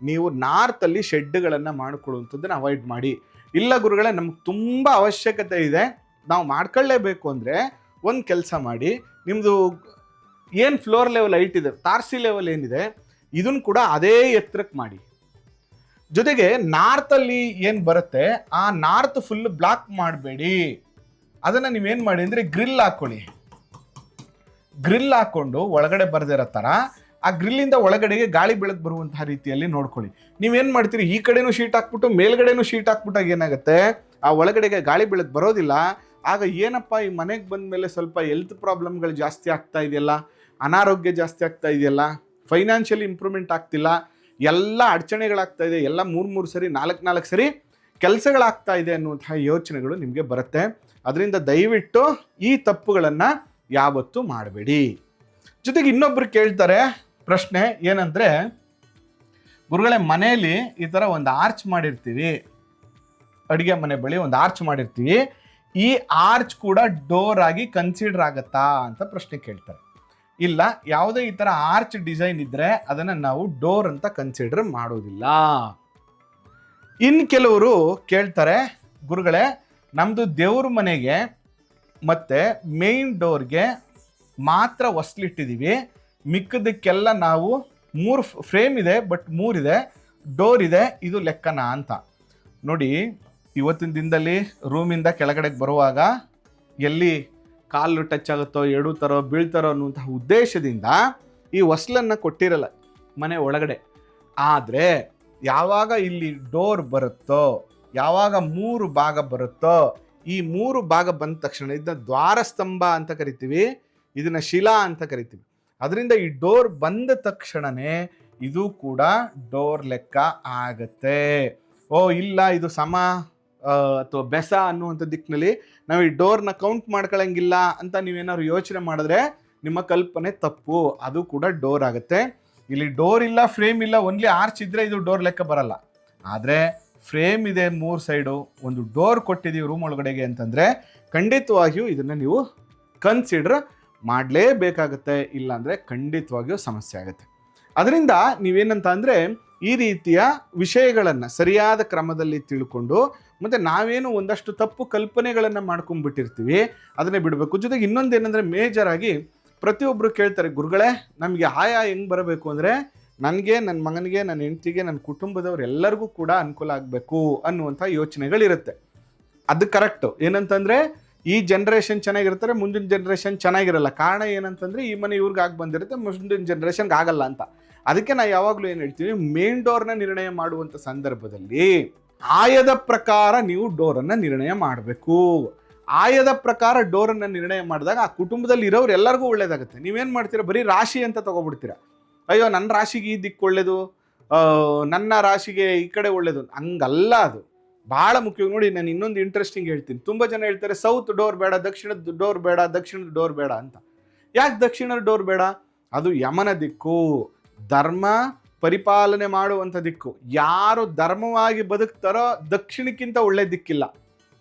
ನೀವು ನಾರ್ತಲ್ಲಿ ಶೆಡ್ಗಳನ್ನು ಮಾಡಿಕೊಳ್ಳುವಂಥದ್ದನ್ನು ಅವಾಯ್ಡ್ ಮಾಡಿ. ಇಲ್ಲ ಗುರುಗಳೇ, ನಮ್ಗೆ ತುಂಬ ಅವಶ್ಯಕತೆ ಇದೆ, ನಾವು ಮಾಡ್ಕೊಳ್ಳೇಬೇಕು ಅಂದರೆ ಒಂದು ಕೆಲಸ ಮಾಡಿ, ನಿಮ್ಮದು ಏನು ಫ್ಲೋರ್ ಲೆವೆಲ್ ಹೈಟ್ ಇದೆ, ತಾರ್ಸಿ ಲೆವೆಲ್ ಏನಿದೆ, ಇದನ್ನು ಕೂಡ ಅದೇ ಎತ್ತರಕ್ಕೆ ಮಾಡಿ. ಜೊತೆಗೆ ನಾರ್ತಲ್ಲಿ ಏನು ಬರುತ್ತೆ ಆ ನಾರ್ತ್ ಫುಲ್ ಬ್ಲಾಕ್ ಮಾಡಬೇಡಿ. ಅದನ್ನು ನೀವೇನು ಮಾಡಿ ಅಂದರೆ ಗ್ರಿಲ್ ಹಾಕ್ಕೊಳ್ಳಿ. ಗ್ರಿಲ್ ಹಾಕ್ಕೊಂಡು ಒಳಗಡೆ ಬರದಿರೋ ಥರ ಆ ಗ್ರಿಲ್ಲಿಂದ ಒಳಗಡೆಗೆ ಗಾಳಿ ಬೆಳಕು ಬರುವಂತಹ ರೀತಿಯಲ್ಲಿ ನೋಡ್ಕೊಳ್ಳಿ. ನೀವೇನು ಮಾಡ್ತೀರಿ, ಈ ಕಡೆನೂ ಶೀಟ್ ಹಾಕ್ಬಿಟ್ಟು ಮೇಲ್ಗಡೆನೂ ಶೀಟ್ ಹಾಕ್ಬಿಟ್ಟಾಗ ಏನಾಗುತ್ತೆ, ಆ ಒಳಗಡೆಗೆ ಗಾಳಿ ಬೆಳಕು ಬರೋದಿಲ್ಲ. ಆಗ ಏನಪ್ಪ, ಈ ಮನೆಗೆ ಬಂದ ಮೇಲೆ ಸ್ವಲ್ಪ ಹೆಲ್ತ್ ಪ್ರಾಬ್ಲಮ್ಗಳು ಜಾಸ್ತಿ ಆಗ್ತಾ ಇದೆಯಲ್ಲ, ಅನಾರೋಗ್ಯ ಜಾಸ್ತಿ ಆಗ್ತಾ ಇದೆಯಲ್ಲ, ಫೈನಾನ್ಷಿಯಲಿ ಇಂಪ್ರೂವ್ಮೆಂಟ್ ಆಗ್ತಿಲ್ಲ, ಎಲ್ಲ ಅಡಚಣೆಗಳಾಗ್ತಾ ಇದೆ, ಎಲ್ಲ 3 ಸರಿ 4 ಸರಿ ಕೆಲಸಗಳಾಗ್ತಾ ಇದೆ ಅನ್ನುವಂತಹ ಯೋಚನೆಗಳು ನಿಮಗೆ ಬರುತ್ತೆ. ಅದರಿಂದ ದಯವಿಟ್ಟು ಈ ತಪ್ಪುಗಳನ್ನು ಯಾವತ್ತೂ ಮಾಡಬೇಡಿ. ಜೊತೆಗೆ ಇನ್ನೊಬ್ರು ಕೇಳ್ತಾರೆ ಪ್ರಶ್ನೆ ಏನಂದರೆ, ಗುರುಗಳೇ ಮನೆಯಲ್ಲಿ ಈ ಥರ ಒಂದು ಆರ್ಚ್ ಮಾಡಿರ್ತೀವಿ, ಅಡುಗೆ ಮನೆ ಬಳಿ ಒಂದು ಆರ್ಚ್ ಮಾಡಿರ್ತೀವಿ, ಈ ಆರ್ಚ್ ಕೂಡ ಡೋರ್ ಆಗಿ ಕನ್ಸಿಡರ್ ಆಗತ್ತಾ ಅಂತ ಪ್ರಶ್ನೆ ಕೇಳ್ತಾರೆ. ಇಲ್ಲ, ಯಾವುದೇ ಈ ಥರ ಆರ್ಚ್ ಡಿಸೈನ್ ಇದ್ದರೆ ಅದನ್ನು ನಾವು ಡೋರ್ ಅಂತ ಕನ್ಸಿಡರ್ ಮಾಡೋದಿಲ್ಲ. ಇನ್ನು ಕೆಲವರು ಕೇಳ್ತಾರೆ, ಗುರುಗಳೇ ನಮ್ಮದು ದೇವ್ರ ಮನೆಗೆ ಮತ್ತು ಮೇನ್ ಡೋರ್ಗೆ ಮಾತ್ರ ಹೊಸ್ಲಿಟ್ಟಿದ್ದೀವಿ, ಮಿಕ್ಕದಕ್ಕೆಲ್ಲ ನಾವು 3 ಫ್ರೇಮ್ ಇದೆ ಬಟ್ 3 ಇದೆ, ಡೋರ್ ಇದೆ, ಇದು ಲೆಕ್ಕನಾ ಅಂತ. ನೋಡಿ, ಇವತ್ತಿನ ದಿನದಲ್ಲಿ ರೂಮಿಂದ ಕೆಳಗಡೆಗೆ ಬರುವಾಗ ಎಲ್ಲಿ ಕಾಲು ಟಚ್ ಆಗುತ್ತೋ, ಎಡುತ್ತಾರೋ, ಬೀಳ್ತಾರೋ ಅನ್ನುವಂತಹ ಉದ್ದೇಶದಿಂದ ಈ ಹೊಸ್ಲನ್ನು ಕೊಟ್ಟಿರಲ್ಲ ಮನೆ ಒಳಗಡೆ. ಆದರೆ ಯಾವಾಗ ಇಲ್ಲಿ ಡೋರ್ ಬರುತ್ತೋ, ಯಾವಾಗ 3 ಭಾಗ ಬರುತ್ತೋ, ಈ 3 ಭಾಗ ಬಂದ ತಕ್ಷಣ ಇದನ್ನ ದ್ವಾರಸ್ತಂಭ ಅಂತ ಕರಿತೀವಿ, ಇದನ್ನ ಶಿಲಾ ಅಂತ ಕರಿತೀವಿ. ಅದರಿಂದ ಈ ಡೋರ್ ಬಂದ ತಕ್ಷಣನೇ ಇದು ಕೂಡ ಡೋರ್ ಲೆಕ್ಕ ಆಗತ್ತೆ. ಓ ಇಲ್ಲ, ಇದು ಸಮ ಅಥವಾ ಬೆಸ ಅನ್ನುವಂಥ ದಿಕ್ಕಿನಲ್ಲಿ ನಾವು ಈ ಡೋರ್ನ ಕೌಂಟ್ ಮಾಡ್ಕೊಳ್ಳಂಗಿಲ್ಲ ಅಂತ ನೀವೇನಾದ್ರು ಯೋಚನೆ ಮಾಡಿದ್ರೆ ನಿಮ್ಮ ಕಲ್ಪನೆ ತಪ್ಪು. ಅದು ಕೂಡ ಡೋರ್ ಆಗುತ್ತೆ. ಇಲ್ಲಿ ಡೋರ್ ಇಲ್ಲ, ಫ್ರೇಮ್ ಇಲ್ಲ, ಓನ್ಲಿ ಆರ್ಚ್ ಇದ್ದರೆ ಇದು ಡೋರ್ ಲೆಕ್ಕ ಬರಲ್ಲ. ಆದರೆ ಫ್ರೇಮ್ ಇದೆ 3 ಸೈಡು, ಒಂದು ಡೋರ್ ಕೊಟ್ಟಿದ್ದೀವಿ ರೂಮ್ ಒಳಗಡೆಗೆ ಅಂತಂದರೆ ಖಂಡಿತವಾಗಿಯೂ ಇದನ್ನು ನೀವು ಕನ್ಸಿಡರ್ ಮಾಡಲೇಬೇಕಾಗತ್ತೆ. ಇಲ್ಲಾಂದರೆ ಖಂಡಿತವಾಗಿಯೂ ಸಮಸ್ಯೆ ಆಗುತ್ತೆ. ಅದರಿಂದ ನೀವೇನಂತ ಅಂದರೆ ಈ ರೀತಿಯ ವಿಷಯಗಳನ್ನು ಸರಿಯಾದ ಕ್ರಮದಲ್ಲಿ ತಿಳ್ಕೊಂಡು, ಮತ್ತು ನಾವೇನು ಒಂದಷ್ಟು ತಪ್ಪು ಕಲ್ಪನೆಗಳನ್ನು ಮಾಡ್ಕೊಂಡ್ಬಿಟ್ಟಿರ್ತೀವಿ, ಅದನ್ನೇ ಬಿಡಬೇಕು. ಜೊತೆಗೆ ಇನ್ನೊಂದೇನೆಂದರೆ, ಮೇಜರ್ ಆಗಿ ಪ್ರತಿಯೊಬ್ಬರು ಕೇಳ್ತಾರೆ, ಗುರುಗಳೇ ನಮಗೆ ಆಯಾ ಹೆಂಗೆ ಬರಬೇಕು ಅಂದರೆ ನನಗೆ, ನನ್ನ ಮಗನಿಗೆ, ನನ್ನ ಹೆಂಡತಿಗೆ, ನನ್ನ ಕುಟುಂಬದವ್ರು ಎಲ್ಲರಿಗೂ ಕೂಡ ಅನುಕೂಲ ಆಗಬೇಕು ಅನ್ನುವಂಥ ಯೋಚನೆಗಳಿರುತ್ತೆ. ಅದು ಕರೆಕ್ಟು. ಏನಂತಂದರೆ ಈ ಜನ್ರೇಷನ್ ಚೆನ್ನಾಗಿರ್ತಾರೆ, ಮುಂದಿನ ಜನ್ರೇಷನ್ ಚೆನ್ನಾಗಿರಲ್ಲ. ಕಾರಣ ಏನಂತಂದರೆ ಈ ಮನೆ ಇವ್ರಿಗೆ ಆಗಿ ಬಂದಿರುತ್ತೆ, ಮುಂದಿನ ಜನ್ರೇಷನ್ಗೆ ಆಗಲ್ಲ ಅಂತ. ಅದಕ್ಕೆ ನಾನು ಯಾವಾಗಲೂ ಏನು ಹೇಳ್ತೀನಿ, ಮೇನ್ ಡೋರ್ನ ನಿರ್ಣಯ ಮಾಡುವಂಥ ಸಂದರ್ಭದಲ್ಲಿ ಆಯದ ಪ್ರಕಾರ ನೀವು ಡೋರನ್ನು ನಿರ್ಣಯ ಮಾಡಬೇಕು. ಆಯದ ಪ್ರಕಾರ ಡೋರನ್ನು ನಿರ್ಣಯ ಮಾಡಿದಾಗ ಆ ಕುಟುಂಬದಲ್ಲಿ ಇರೋರು ಎಲ್ಲರಿಗೂ ಒಳ್ಳೇದಾಗುತ್ತೆ. ನೀವೇನು ಮಾಡ್ತೀರಾ, ಬರೀ ರಾಶಿ ಅಂತ ತೊಗೊಬಿಡ್ತೀರಾ. ಅಯ್ಯೋ ನನ್ನ ರಾಶಿಗೆ ಈ ದಿಕ್ಕು ಒಳ್ಳೇದು, ನನ್ನ ರಾಶಿಗೆ ಈ ಕಡೆ ಒಳ್ಳೇದು, ಹಂಗಲ್ಲ. ಅದು ಭಾಳ ಮುಖ್ಯ. ನೋಡಿ, ನಾನು ಇನ್ನೊಂದು ಇಂಟ್ರೆಸ್ಟಿಂಗ್ ಹೇಳ್ತೀನಿ. ತುಂಬ ಜನ ಹೇಳ್ತಾರೆ ಸೌತ್ ಡೋರ್ ಬೇಡ, ದಕ್ಷಿಣದ ಡೋರ್ ಬೇಡ, ದಕ್ಷಿಣದ ಡೋರ್ ಬೇಡ ಅಂತ. ಯಾಕೆ ದಕ್ಷಿಣದ ಡೋರ್ ಬೇಡ? ಅದು ಯಮನ ದಿಕ್ಕು, ಧರ್ಮ ಪರಿಪಾಲನೆ ಮಾಡುವಂಥ ದಿಕ್ಕು. ಯಾರು ಧರ್ಮವಾಗಿ ಬದುಕ್ತಾರೋ ದಕ್ಷಿಣಕ್ಕಿಂತ ಒಳ್ಳೆ ದಿಕ್ಕಿಲ್ಲ.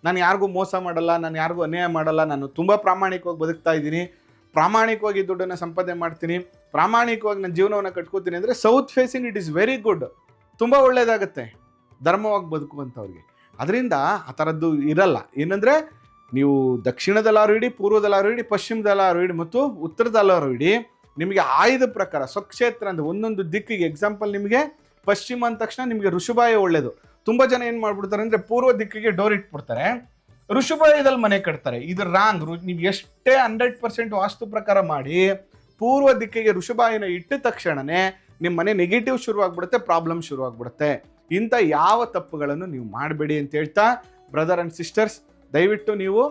ನಾನು ಯಾರಿಗೂ ಮೋಸ ಮಾಡಲ್ಲ, ನಾನು ಯಾರಿಗೂ ಅನ್ಯಾಯ ಮಾಡಲ್ಲ, ನಾನು ತುಂಬ ಪ್ರಾಮಾಣಿಕವಾಗಿ ಬದುಕ್ತಾ ಇದ್ದೀನಿ, ಪ್ರಾಮಾಣಿಕವಾಗಿ ದುಡ್ಡನ್ನು ಸಂಪಾದನೆ ಮಾಡ್ತೀನಿ, ಪ್ರಾಮಾಣಿಕವಾಗಿ ನನ್ನ ಜೀವನವನ್ನು ಕಟ್ಕೋತೀನಿ ಅಂದರೆ south facing it is very good, ತುಂಬ ಒಳ್ಳೆಯದಾಗತ್ತೆ ಧರ್ಮವಾಗಿ ಬದುಕುವಂಥವ್ರಿಗೆ. ಅದರಿಂದ ಆ ಥರದ್ದು ಇರಲ್ಲ. ಏನಂದರೆ ನೀವು ದಕ್ಷಿಣದಲ್ಲಾರು ಇಡಿ, ಪೂರ್ವದಲ್ಲಾರು ಇಡಿ, ಪಶ್ಚಿಮದಲ್ಲಾರು ಇಡಿ ಮತ್ತು ಉತ್ತರದಲ್ಲಾರು ಇಡಿ, ನಿಮಗೆ ಆಯ್ದ ಪ್ರಕಾರ ಸ್ವಕ್ಷೇತ್ರ ಅಂದರೆ ಒಂದೊಂದು ದಿಕ್ಕಿಗೆ. ಎಕ್ಸಾಂಪಲ್, ನಿಮಗೆ ಪಶ್ಚಿಮ ಅಂದ ತಕ್ಷಣ ನಿಮಗೆ ಋಷಭಾಯ ಒಳ್ಳೆಯದು. ತುಂಬ ಜನ ಏನು ಮಾಡ್ಬಿಡ್ತಾರೆ ಅಂದರೆ ಪೂರ್ವ ದಿಕ್ಕಿಗೆ ಡೋರ್ ಇಟ್ಬಿಡ್ತಾರೆ, ಋಷಭಾಯದಲ್ಲಿ ಮನೆ ಕಟ್ತಾರೆ. ಇದು ರಾಂಗ್. ನೀವು ಎಷ್ಟೇ 100% ವಾಸ್ತು ಪ್ರಕಾರ ಮಾಡಿ ಪೂರ್ವ ದಿಕ್ಕಿಗೆ ಋಷಭಾಯನ ಇಟ್ಟ ತಕ್ಷಣವೇ ನಿಮ್ಮ ಮನೆ ನೆಗೆಟಿವ್ ಶುರುವಾಗ್ಬಿಡುತ್ತೆ, ಪ್ರಾಬ್ಲಮ್ ಶುರುವಾಗ್ಬಿಡುತ್ತೆ. ಇಂಥ ಯಾವ ತಪ್ಪುಗಳನ್ನು ನೀವು ಮಾಡಬೇಡಿ ಅಂತ ಹೇಳ್ತಾ, ಬ್ರದರ್ ಆ್ಯಂಡ್ ಸಿಸ್ಟರ್ಸ್, ದಯವಿಟ್ಟು ನೀವು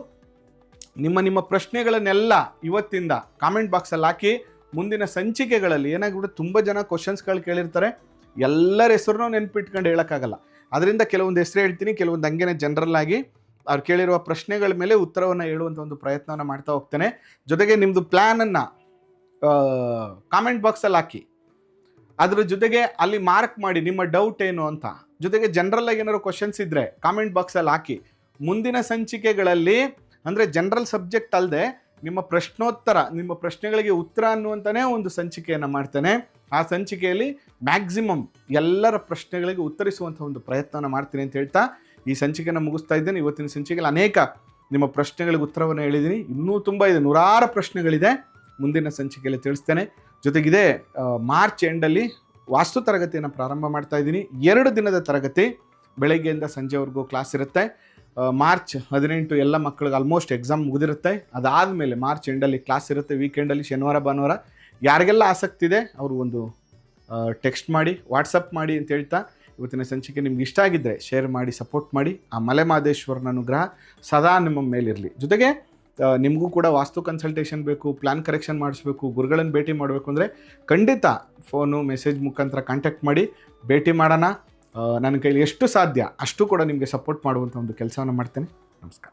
ನಿಮ್ಮ ಪ್ರಶ್ನೆಗಳನ್ನೆಲ್ಲ ಇವತ್ತಿಂದ ಕಾಮೆಂಟ್ ಬಾಕ್ಸಲ್ಲಿ ಹಾಕಿ. ಮುಂದಿನ ಸಂಚಿಕೆಗಳಲ್ಲಿ ಏನಾಗ್ಬಿಡುತ್ತೆ, ತುಂಬ ಜನ ಕ್ವಶನ್ಸ್ಗಳು ಕೇಳಿರ್ತಾರೆ, ಎಲ್ಲರ ಹೆಸರನ್ನೂ ನೆನ್ಪಿಟ್ಕೊಂಡು ಹೇಳೋಕ್ಕಾಗಲ್ಲ. ಅದರಿಂದ ಕೆಲವೊಂದು ಹೆಸರು ಹೇಳ್ತೀನಿ, ಕೆಲವೊಂದು ಹಂಗೇನೆ ಜನರಲ್ ಆಗಿ ಅವ್ರು ಕೇಳಿರುವ ಪ್ರಶ್ನೆಗಳ ಮೇಲೆ ಉತ್ತರವನ್ನು ಹೇಳುವಂಥ ಒಂದು ಪ್ರಯತ್ನವನ್ನು ಮಾಡ್ತಾ ಹೋಗ್ತೇನೆ. ಜೊತೆಗೆ ನಿಮ್ಮದು ಪ್ಲ್ಯಾನನ್ನು ಕಾಮೆಂಟ್ ಬಾಕ್ಸಲ್ಲಿ ಹಾಕಿ. ಅದ್ರ ಜೊತೆಗೆ ಅಲ್ಲಿ ಮಾರ್ಕ್ ಮಾಡಿ ನಿಮ್ಮ ಡೌಟ್ ಏನು ಅಂತ. ಜೊತೆಗೆ ಜನರಲ್ ಆಗಿ ಏನಾದ್ರು ಕ್ವಶನ್ಸ್ ಇದ್ದರೆ ಕಾಮೆಂಟ್ ಬಾಕ್ಸಲ್ಲಿ ಹಾಕಿ. ಮುಂದಿನ ಸಂಚಿಕೆಗಳಲ್ಲಿ ಅಂದರೆ ಜನರಲ್ ಸಬ್ಜೆಕ್ಟ್ ಅಲ್ಲದೆ ನಿಮ್ಮ ಪ್ರಶ್ನೋತ್ತರ, ನಿಮ್ಮ ಪ್ರಶ್ನೆಗಳಿಗೆ ಉತ್ತರ ಅನ್ನುವಂಥನೇ ಒಂದು ಸಂಚಿಕೆಯನ್ನು ಮಾಡ್ತೇನೆ. ಆ ಸಂಚಿಕೆಯಲ್ಲಿ ಮ್ಯಾಕ್ಸಿಮಮ್ ಎಲ್ಲರ ಪ್ರಶ್ನೆಗಳಿಗೆ ಉತ್ತರಿಸುವಂಥ ಒಂದು ಪ್ರಯತ್ನವನ್ನು ಮಾಡ್ತೀನಿ ಅಂತ ಹೇಳ್ತಾ ಈ ಸಂಚಿಕೆಯನ್ನು ಮುಗಿಸ್ತಾ ಇದ್ದೇನೆ. ಇವತ್ತಿನ ಸಂಚಿಕೆಯಲ್ಲಿ ಅನೇಕ ನಿಮ್ಮ ಪ್ರಶ್ನೆಗಳಿಗೆ ಉತ್ತರವನ್ನು ಹೇಳಿದ್ದೀನಿ. ಇನ್ನೂ ತುಂಬ ಇದೆ, ನೂರಾರು ಪ್ರಶ್ನೆಗಳಿದೆ. ಮುಂದಿನ ಸಂಚಿಕೆಯಲ್ಲಿ ತಿಳಿಸ್ತೇನೆ. ಜೊತೆಗಿದೆ ಮಾರ್ಚ್ ಎಂಡಲ್ಲಿ ವಾಸ್ತು ತರಗತಿಯನ್ನು ಪ್ರಾರಂಭ ಮಾಡ್ತಾ ಇದ್ದೀನಿ. 2 ದಿನದ ತರಗತಿ, ಬೆಳಗ್ಗೆಯಿಂದ ಸಂಜೆವರೆಗೂ ಕ್ಲಾಸ್ ಇರುತ್ತೆ. ಮಾರ್ಚ್ 18 ಎಲ್ಲ ಮಕ್ಕಳಿಗೆ ಆಲ್ಮೋಸ್ಟ್ ಎಕ್ಸಾಮ್ ಮುಗಿದಿರುತ್ತೆ. ಅದಾದಮೇಲೆ ಮಾರ್ಚ್ ಎಂಡಲ್ಲಿ ಕ್ಲಾಸ್ ಇರುತ್ತೆ. ವೀಕೆಂಡಲ್ಲಿ ಶನಿವಾರ ಭಾನುವಾರ. ಯಾರಿಗೆಲ್ಲ ಆಸಕ್ತಿ ಇದೆ ಅವರು ಒಂದು ಟೆಕ್ಸ್ಟ್ ಮಾಡಿ, ವಾಟ್ಸಪ್ ಮಾಡಿ ಅಂತ ಹೇಳ್ತಾ ಇವತ್ತಿನ ಸಂಚಿಕೆ ನಿಮ್ಗೆ ಇಷ್ಟ ಆಗಿದ್ದರೆ ಶೇರ್ ಮಾಡಿ, ಸಪೋರ್ಟ್ ಮಾಡಿ. ಆ ಮಲೆಮಹದೇಶ್ವರನ ಅನುಗ್ರಹ ಸದಾ ನಿಮ್ಮ ಮೇಲಿರಲಿ. ಜೊತೆಗೆ ನಿಮಗೂ ಕೂಡ ವಾಸ್ತು ಕನ್ಸಲ್ಟೇಷನ್ ಬೇಕು, ಪ್ಲ್ಯಾನ್ ಕರೆಕ್ಷನ್ ಮಾಡಿಸ್ಬೇಕು, ಗುರುಗಳನ್ನು ಭೇಟಿ ಮಾಡಬೇಕು ಅಂದರೆ ಖಂಡಿತ ಫೋನು ಮೆಸೇಜ್ ಮುಖಾಂತರ ಕಾಂಟ್ಯಾಕ್ಟ್ ಮಾಡಿ, ಭೇಟಿ ಮಾಡೋಣ. ನನ್ನ ಕೈಲಿ ಎಷ್ಟು ಸಾಧ್ಯ ಅಷ್ಟು ಕೂಡ ನಿಮಗೆ ಸಪೋರ್ಟ್ ಮಾಡುವಂಥ ಒಂದು ಕೆಲಸವನ್ನು ಮಾಡ್ತೇನೆ. ನಮಸ್ಕಾರ.